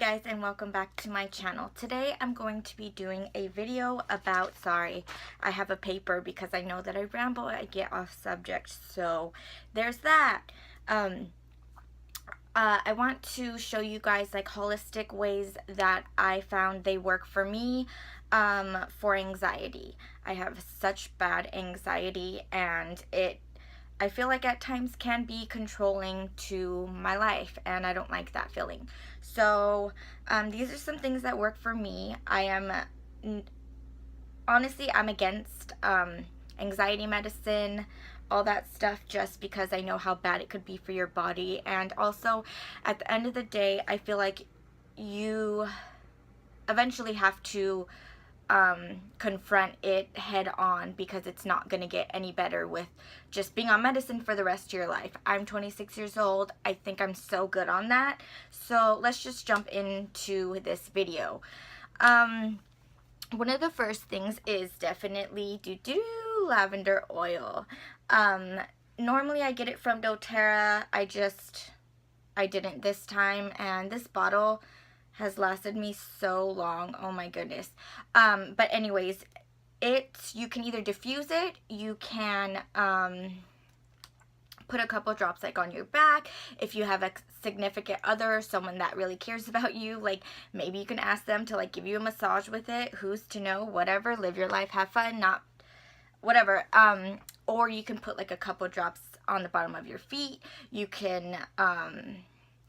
guys, and welcome back to my channel. Today I'm going to be doing a video about, sorry, I have a paper because I know that I ramble, I get off subject, so there's that. I want to show you guys like holistic ways that I found they work for me for anxiety. I have such bad anxiety, and I feel like at times can be controlling to my life, and I don't like that feeling. So these are some things that work for me. Honestly, I'm against anxiety medicine, all that stuff, just because I know how bad it could be for your body. And also, at the end of the day, I feel like you eventually have to confront it head on, because it's not going to get any better with just being on medicine for the rest of your life. I'm 26 years old. I think I'm so good on that. So let's just jump into this video. One of the first things is definitely lavender oil. Normally I get it from doTERRA. I didn't this time, and this bottle has lasted me so long. Oh my goodness. But anyways, you can either diffuse it, you can put a couple drops like on your back. If you have a significant other, someone that really cares about you, like maybe you can ask them to like give you a massage with it. Who's to know? Whatever, live your life, have fun, not whatever. Or you can put like a couple drops on the bottom of your feet. You can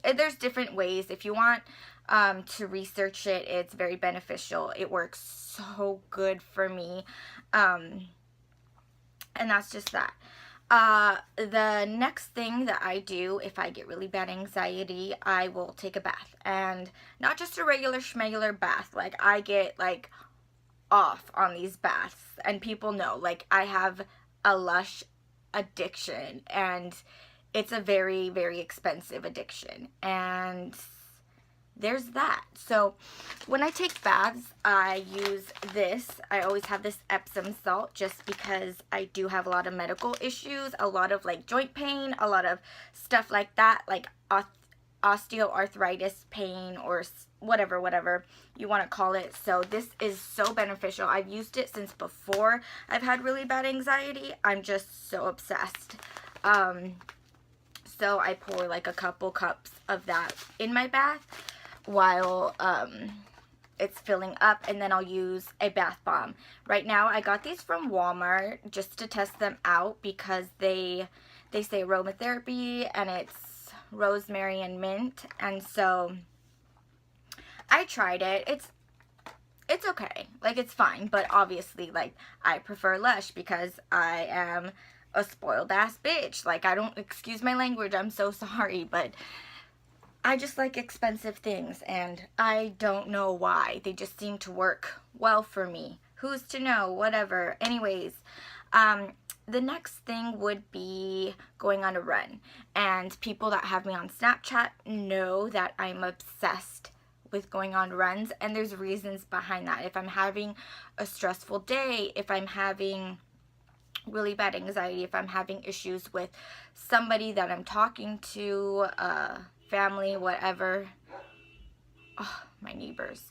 there's different ways. If you want to research it, it's very beneficial. It works so good for me. And that's just that. The next thing that I do if I get really bad anxiety, I will take a bath. And not just a regular schmegular bath. Like, I get like off on these baths, and people know, like, I have a Lush addiction, and it's a very, very expensive addiction, and there's that. So when I take baths, I use this. I always have this Epsom salt, just because I do have a lot of medical issues, a lot of like joint pain, a lot of stuff like that, like osteoarthritis pain, or whatever you want to call it. So this is so beneficial. I've used it since before I've had really bad anxiety. I'm just so obsessed. So I pour like a couple cups of that in my bath while it's filling up, and then I'll use a bath bomb. Right now I got these from Walmart just to test them out, because they say aromatherapy, and it's rosemary and mint, and so I tried it. It's okay, like, it's fine, but obviously, like, I prefer Lush because I am a spoiled ass bitch. Like, I don't, excuse my language, I'm so sorry, but I just like expensive things, and I don't know why. They just seem to work well for me. Who's to know? Whatever. Anyways, the next thing would be going on a run. And people that have me on Snapchat know that I'm obsessed with going on runs, and there's reasons behind that. If I'm having a stressful day, if I'm having really bad anxiety, if I'm having issues with somebody that I'm talking to, family, whatever, oh, my neighbors,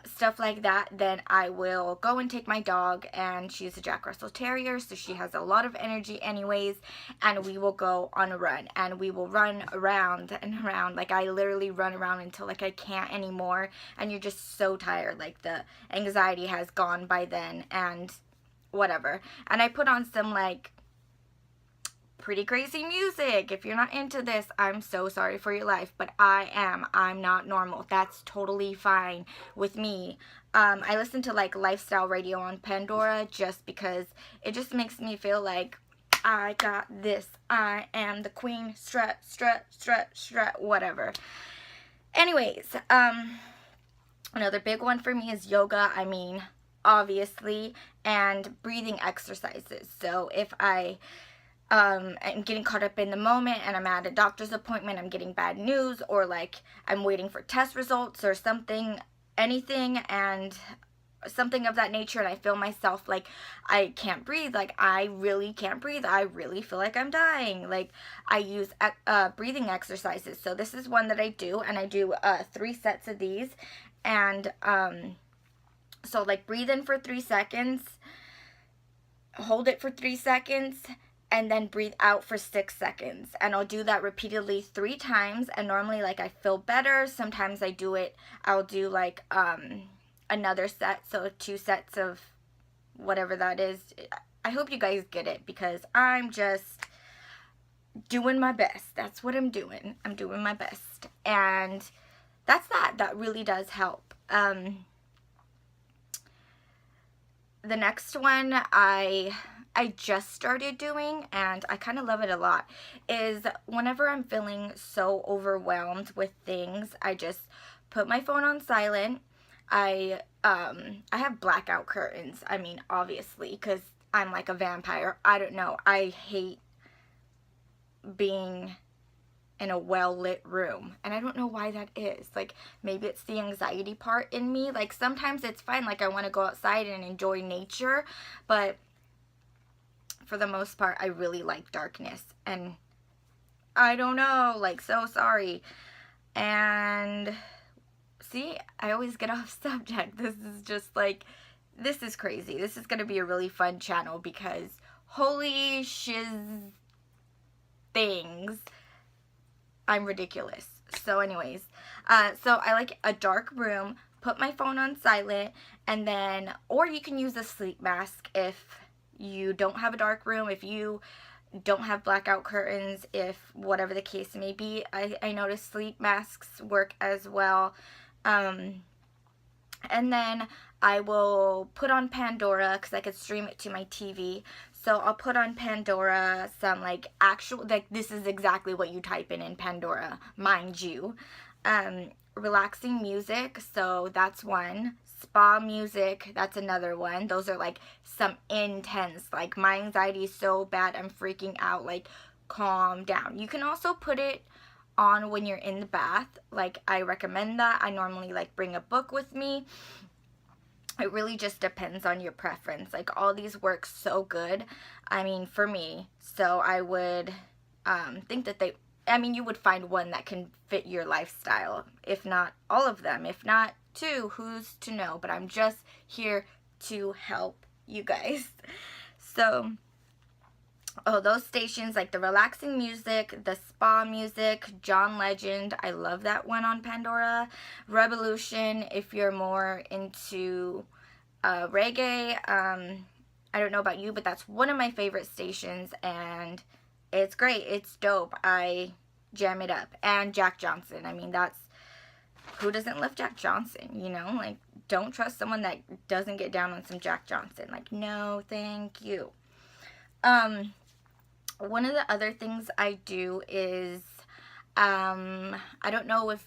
stuff like that, then I will go and take my dog, and she's a Jack Russell Terrier, so she has a lot of energy anyways, and we will go on a run, and we will run around and around. Like, I literally run around until like I can't anymore, and you're just so tired, like the anxiety has gone by then, and whatever. And I put on some like pretty crazy music. If you're not into this, I'm so sorry for your life, but I'm not normal. That's totally fine with me. I listen to like lifestyle radio on Pandora, just because it just makes me feel like I got this. I am the queen. Strut, whatever. Anyways, another big one for me is yoga. I mean, obviously, and breathing exercises. So if I'm getting caught up in the moment, and I'm at a doctor's appointment, I'm getting bad news, or like I'm waiting for test results or something, anything, and something of that nature, and I feel myself like I can't breathe, like I really can't breathe, I really feel like I'm dying, like I use breathing exercises. So this is one that I do, and I do 3 sets of these. And so like breathe in for 3 seconds, hold it for 3 seconds, and then breathe out for 6 seconds. And I'll do that repeatedly 3 times. And normally, like, I feel better. Sometimes I'll do like another set, so 2 sets of whatever that is. I hope you guys get it, because I'm just doing my best. That's what I'm doing. I'm doing my best. And that really does help. The next one I just started doing, and I kind of love it a lot, is whenever I'm feeling so overwhelmed with things, I just put my phone on silent. I have blackout curtains. I mean, obviously, because I'm like a vampire. I don't know. I hate being in a well-lit room, and I don't know why that is. Like, maybe it's the anxiety part in me. Like, sometimes it's fine, like I want to go outside and enjoy nature, but for the most part I really like darkness, and I don't know, like, so sorry. And see, I always get off subject. This is just like, this is crazy. This is gonna be a really fun channel, because holy shiz things, I'm ridiculous. So anyways, so I like a dark room, put my phone on silent, and then, or you can use a sleep mask if you don't have a dark room, if you don't have blackout curtains, if whatever the case may be. I notice sleep masks work as well. And then I will put on Pandora, because I could stream it to my TV. So I'll put on Pandora some like actual, like this is exactly what you type in Pandora, mind you. Relaxing music, so that's one. Spa music, that's another one. Those are like some intense, like my anxiety is so bad, I'm freaking out, like calm down. You can also put it on when you're in the bath. Like, I recommend that. I normally like bring a book with me. It really just depends on your preference. Like, all these work so good, I mean, for me. So I would think that you would find one that can fit your lifestyle. If not all of them. If not 2, who's to know? But I'm just here to help you guys. So, those stations, like the relaxing music, the spa music, John Legend, I love that one on Pandora. Rebelution, if you're more into reggae, I don't know about you, but that's one of my favorite stations, and it's great, it's dope, I jam it up. And Jack Johnson, I mean, that's, who doesn't love Jack Johnson, you know? Like, don't trust someone that doesn't get down on some Jack Johnson. Like, no, thank you. One of the other things I do is, I don't know if,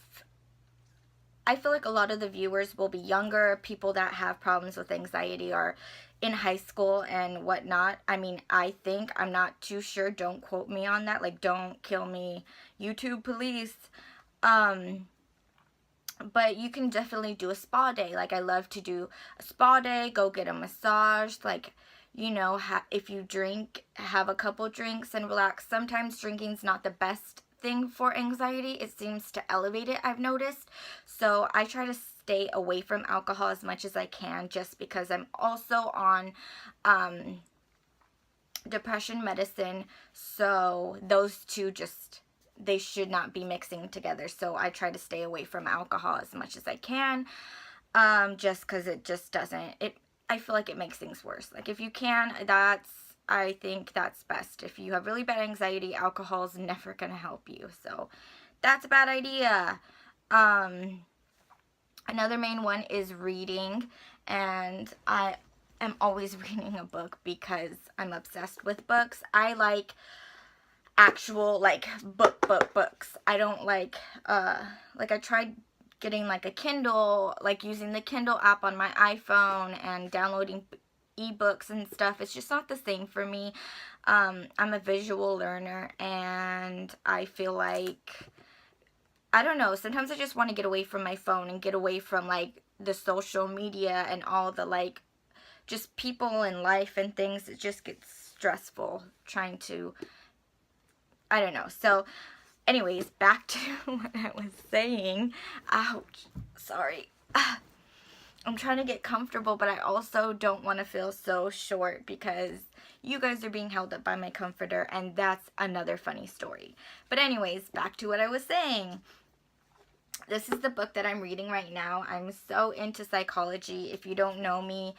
I feel like a lot of the viewers will be younger, people that have problems with anxiety are in high school and whatnot. I mean, I think, I'm not too sure, don't quote me on that, like, don't kill me, YouTube police. But you can definitely do a spa day. Like, I love to do a spa day, go get a massage, like, you know, if you drink, have a couple drinks and relax. Sometimes drinking's not the best thing for anxiety. It seems to elevate it, I've noticed. So I try to stay away from alcohol as much as I can, just because I'm also on depression medicine. So those two just, they should not be mixing together. So I try to stay away from alcohol as much as I can, just because it just doesn't, I feel like it makes things worse. Like, if you can, I think that's best. If you have really bad anxiety, alcohol is never going to help you. So that's a bad idea. Another main one is reading. And I am always reading a book because I'm obsessed with books. I like actual, like, books. I don't like I tried getting like a Kindle, like using the Kindle app on my iPhone and downloading ebooks and stuff. It's just not the same for me. I'm a visual learner, and I feel like, I don't know, sometimes I just want to get away from my phone and get away from like the social media and all the, like, just people and life and things, it just gets stressful trying to, I don't know. So anyways, back to what I was saying. Ouch, sorry. I'm trying to get comfortable, but I also don't want to feel so short because you guys are being held up by my comforter, and that's another funny story. But anyways, back to what I was saying. This is the book that I'm reading right now. I'm so into psychology. If you don't know me,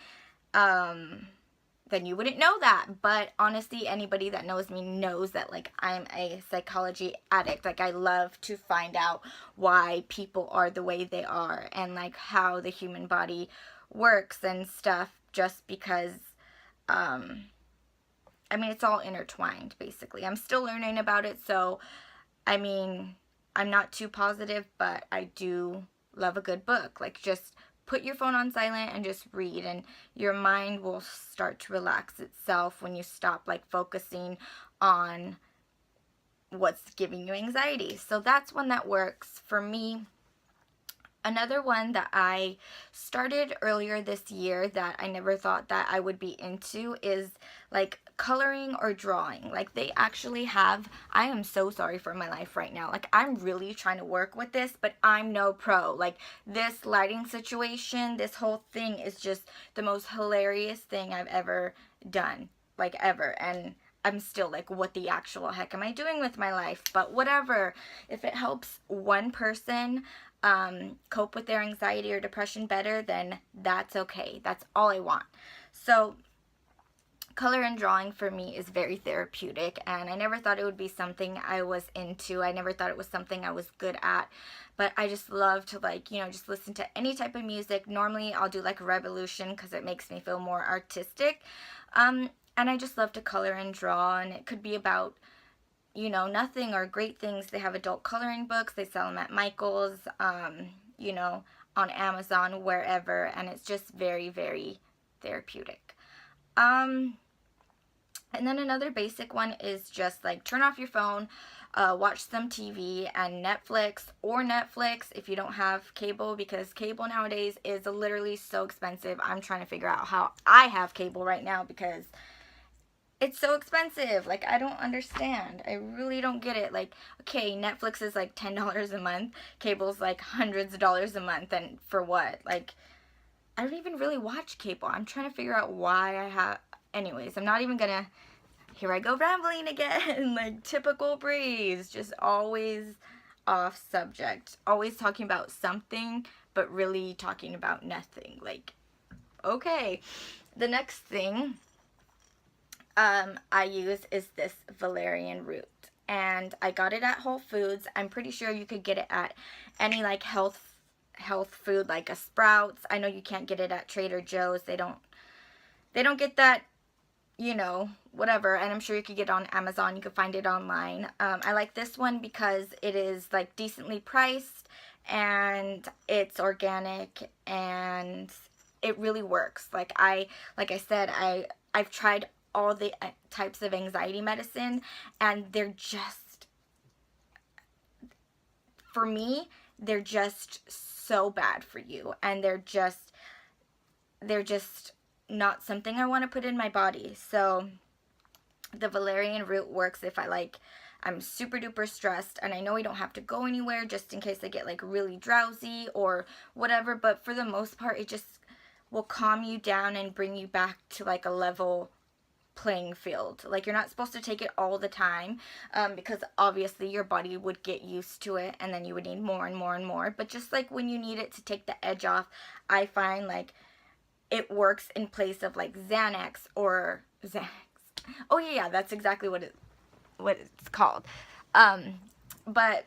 then you wouldn't know that. But honestly, anybody that knows me knows that, like, I'm a psychology addict. Like, I love to find out why people are the way they are and, like, how the human body works and stuff, just because, I mean, it's all intertwined, basically. I'm still learning about it, so, I mean, I'm not too positive, but I do love a good book. Like, just put your phone on silent and just read, and your mind will start to relax itself when you stop, like, focusing on what's giving you anxiety. So that's one that works for me. Another one that I started earlier this year that I never thought that I would be into is, like, coloring or drawing. Like, they actually have, I am so sorry for my life right now. Like, I'm really trying to work with this, but I'm no pro. Like, this lighting situation, this whole thing is just the most hilarious thing I've ever done. Like, ever. And I'm still like, what the actual heck am I doing with my life? But whatever. If it helps one person cope with their anxiety or depression better, then that's okay. That's all I want. So color and drawing for me is very therapeutic, and I never thought it would be something I was into. I never thought it was something I was good at, but I just love to, like, you know, just listen to any type of music. Normally I'll do like rebelution because it makes me feel more artistic, and I just love to color and draw, and it could be about, you know, nothing or great things. They have adult coloring books. They sell them at Michael's, you know, on Amazon, wherever, and it's just very, very therapeutic. And then another basic one is just, like, turn off your phone, watch some TV and Netflix if you don't have cable, because cable nowadays is literally so expensive. I'm trying to figure out how I have cable right now because it's so expensive. Like, I don't understand. I really don't get it. Like, okay, Netflix is like $10 a month. Cable's like hundreds of dollars a month. And for what? Like, I don't even really watch cable. I'm trying to figure out why I have... Anyways, I'm not even gonna... Here I go rambling again. Like, typical Breeze. Just always off subject. Always talking about something, but really talking about nothing. Like, okay. The next thing I use is this valerian root, and I got it at Whole Foods. I'm pretty sure you could get it at any, like, health food, like a Sprouts. I know you can't get it at Trader Joe's. They don't get that, you know, whatever. And I'm sure you could get it on Amazon. You could find it online. I like this one because it is, like, decently priced, and it's organic, and it really works. Like I said, I've tried all the types of anxiety medicine, and they're just, for me, they're just so bad for you, and they're just not something I want to put in my body. So the valerian root works if I'm super duper stressed, and I know I don't have to go anywhere, just in case I get, like, really drowsy or whatever, but for the most part it just will calm you down and bring you back to, like, a level playing field. Like, you're not supposed to take it all the time, because obviously your body would get used to it, and then you would need more and more and more. But just, like, when you need it to take the edge off, I find, like, it works in place of, like, Xanax or Xanax. Oh yeah, that's exactly what it's called. But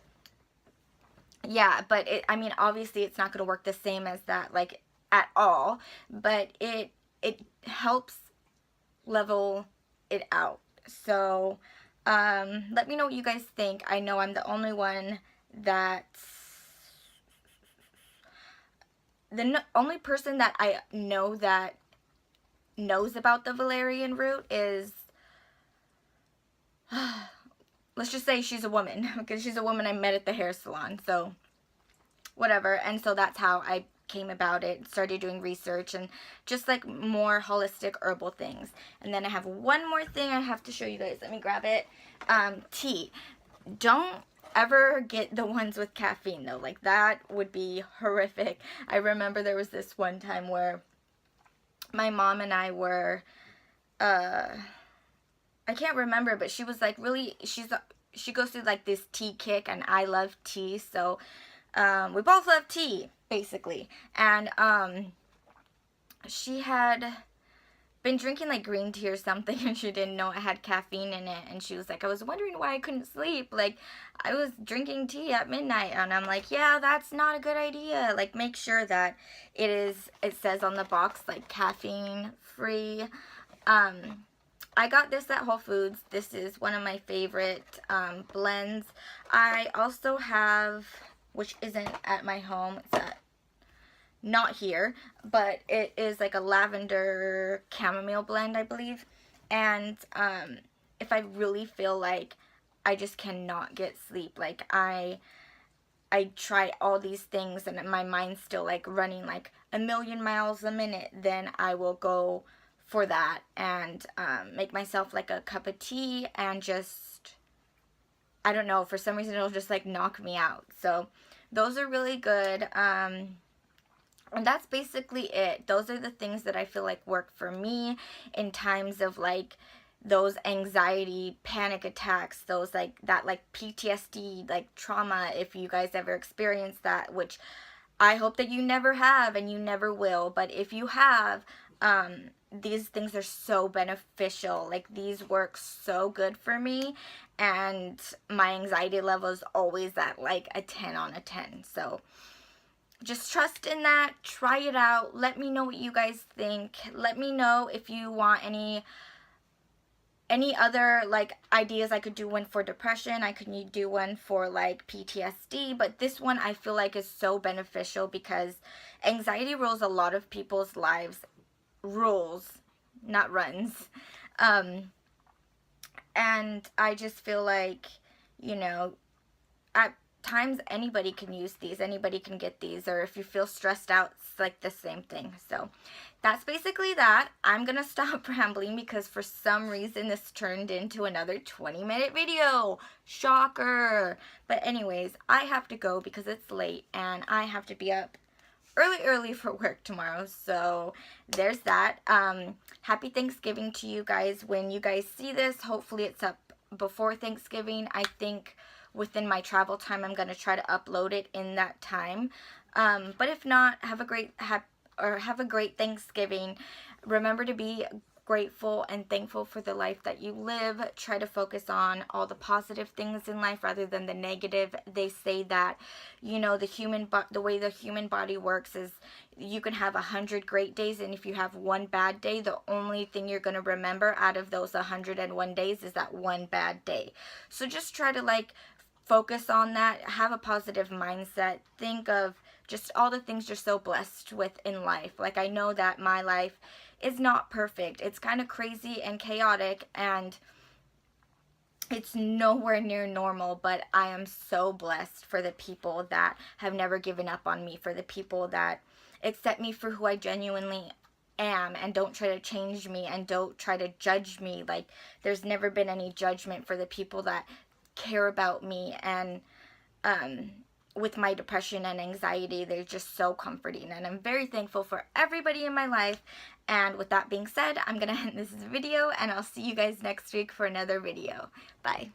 yeah, but I mean, obviously it's not going to work the same as that, like, at all, but it helps level it out. So let me know what you guys think. I know I'm the only one only person that I know that knows about the valerian root is let's just say she's a woman, because she's a woman I met at the hair salon, so whatever. And so that's how I came about it, started doing research and just like more holistic herbal things. And then I have one more thing I have to show you guys. Let me grab it. Tea. Don't ever get the ones with caffeine though. Like that would be horrific. I remember there was this one time where my mom and I were, I can't remember, but she was like really, she goes through like this tea kick, and I love tea, so we both love tea basically. And she had been drinking like green tea or something, and she didn't know it had caffeine in it, and she was like, I was wondering why I couldn't sleep, like I was drinking tea at midnight. And I'm like, yeah, that's not a good idea. Like, make sure that it says on the box like caffeine free. I got this at Whole Foods. This is one of my favorite blends. I also have, which isn't at my home, it's at, not here, but it is like a lavender chamomile blend, I believe. And if I really feel like I just cannot get sleep, like I try all these things and my mind's still like running like a million miles a minute, then I will go for that and make myself like a cup of tea and just, I don't know, for some reason it'll just like knock me out. So those are really good. And that's basically it. Those are the things that I feel like work for me in times of like those anxiety, panic attacks, those like that like PTSD, like trauma, if you guys ever experienced that, which I hope that you never have and you never will. But if you have, these things are so beneficial. Like, these work so good for me, and my anxiety level is always at like a 10 on a 10. So just trust in that. Try it out. Let me know what you guys think. Let me know if you want any other like ideas. I could do one for depression. I could do one for like PTSD, but this one I feel like is so beneficial because anxiety rules a lot of people's lives. Rules, not runs. And I just feel like, you know, at times anybody can use these, anybody can get these, or if you feel stressed out, it's like the same thing. So that's basically that. I'm gonna stop rambling because for some reason this turned into another 20-minute video. Shocker. But anyways, I have to go because it's late and I have to be up early for work tomorrow. So there's that. Happy Thanksgiving to you guys when you guys see this. Hopefully it's up before Thanksgiving. I think within my travel time I'm going to try to upload it in that time. But if not, have a great Thanksgiving. Remember to be grateful and thankful for the life that you live. Try to focus on all the positive things in life rather than the negative. They say that, you know, the way the human body works is you can have 100 great days, and if you have one bad day, the only thing you're going to remember out of those 101 days is that one bad day. So just try to like focus on that. Have a positive mindset. Think of just all the things you're so blessed with in life. Like, I know that my life is not perfect. It's kind of crazy and chaotic, and it's nowhere near normal, but I am so blessed for the people that have never given up on me, for the people that accept me for who I genuinely am and don't try to change me and don't try to judge me. Like, there's never been any judgment for the people that care about me, and with my depression and anxiety, they're just so comforting, and I'm very thankful for everybody in my life. And with that being said, I'm gonna end this video, and I'll see you guys next week for another video. Bye.